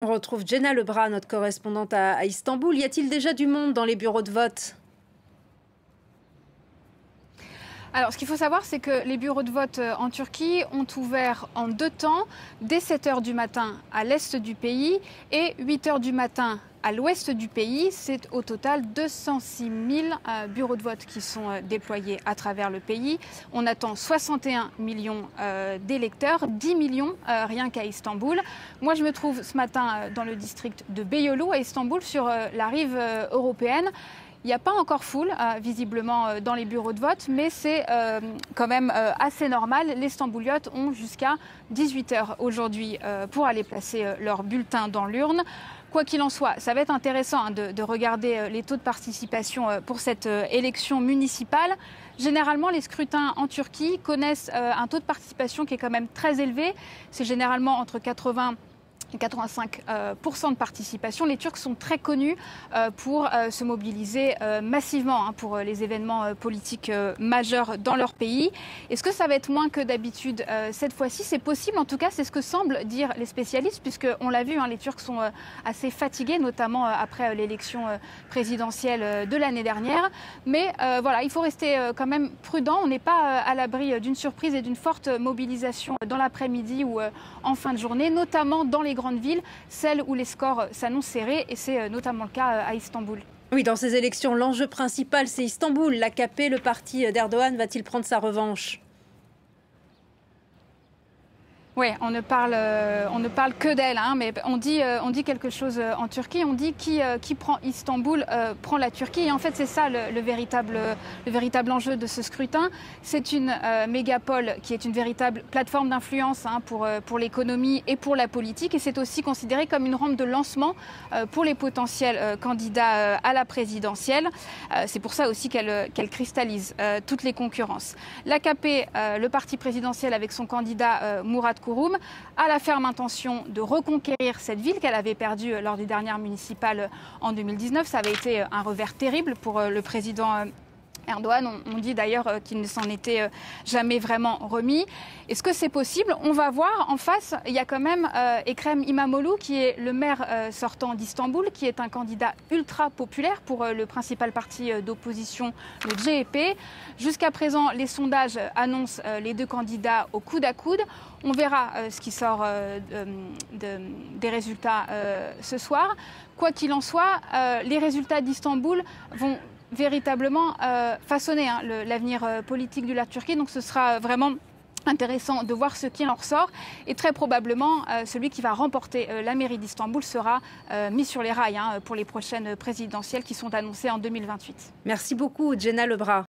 On retrouve Jenna Lebras, notre correspondante à Istanbul. Y a-t-il déjà du monde dans les bureaux de vote? Alors, ce qu'il faut savoir, c'est que les bureaux de vote en Turquie ont ouvert en deux temps, dès 7 h du matin à l'est du pays et 8 h du matin à l'ouest du pays. C'est au total 206 000 bureaux de vote qui sont déployés à travers le pays. On attend 61 millions d'électeurs, 10 millions rien qu'à Istanbul. Moi, je me trouve ce matin dans le district de Beyoğlu à Istanbul, sur la rive européenne. Il n'y a pas encore foule, visiblement, dans les bureaux de vote, mais c'est quand même assez normal. Les Stambouliotes ont jusqu'à 18 h aujourd'hui pour aller placer leur bulletin dans l'urne. Quoi qu'il en soit, ça va être intéressant de regarder les taux de participation pour cette élection municipale. Généralement, les scrutins en Turquie connaissent un taux de participation qui est quand même très élevé. C'est généralement entre 80 et 85% de participation. Les Turcs sont très connus pour se mobiliser massivement pour les événements politiques majeurs dans leur pays. Est-ce que ça va être moins que d'habitude cette fois-ci? C'est possible, en tout cas, c'est ce que semblent dire les spécialistes, puisqu'on l'a vu, les Turcs sont assez fatigués, notamment après l'élection présidentielle de l'année dernière. Mais voilà, il faut rester quand même prudent. On n'est pas à l'abri d'une surprise et d'une forte mobilisation dans l'après-midi ou en fin de journée, notamment dans les grandes villes, celles où les scores s'annoncent serrés, et c'est notamment le cas à Istanbul. Oui, dans ces élections, l'enjeu principal, c'est Istanbul. L'AKP, le parti d'Erdogan, va-t-il prendre sa revanche? Oui, on ne parle que d'elle, mais on dit quelque chose en Turquie. On dit qui prend Istanbul prend la Turquie. Et en fait, c'est ça le véritable enjeu de ce scrutin. C'est une mégapole qui est une véritable plateforme d'influence pour l'économie et pour la politique. Et c'est aussi considéré comme une rampe de lancement pour les potentiels candidats à la présidentielle. C'est pour ça aussi qu'elle cristallise toutes les concurrences. L'AKP, le parti présidentiel avec son candidat Murat Kurum, a la ferme intention de reconquérir cette ville qu'elle avait perdue lors des dernières municipales en 2019. Ça avait été un revers terrible pour le président Erdogan. On dit d'ailleurs qu'il ne s'en était jamais vraiment remis. Est-ce que c'est possible? On va voir. En face, il y a quand même Ekrem İmamoğlu, qui est le maire sortant d'Istanbul, qui est un candidat ultra populaire pour le principal parti d'opposition, le CHP. Jusqu'à présent, les sondages annoncent les deux candidats au coude à coude. On verra ce qui sort des résultats ce soir. Quoi qu'il en soit, les résultats d'Istanbul vont véritablement façonner l'avenir politique de la Turquie. Donc ce sera vraiment intéressant de voir ce qui en ressort. Et très probablement, celui qui va remporter la mairie d'Istanbul sera mis sur les rails pour les prochaines présidentielles qui sont annoncées en 2028. Merci beaucoup, Jenna Lebras.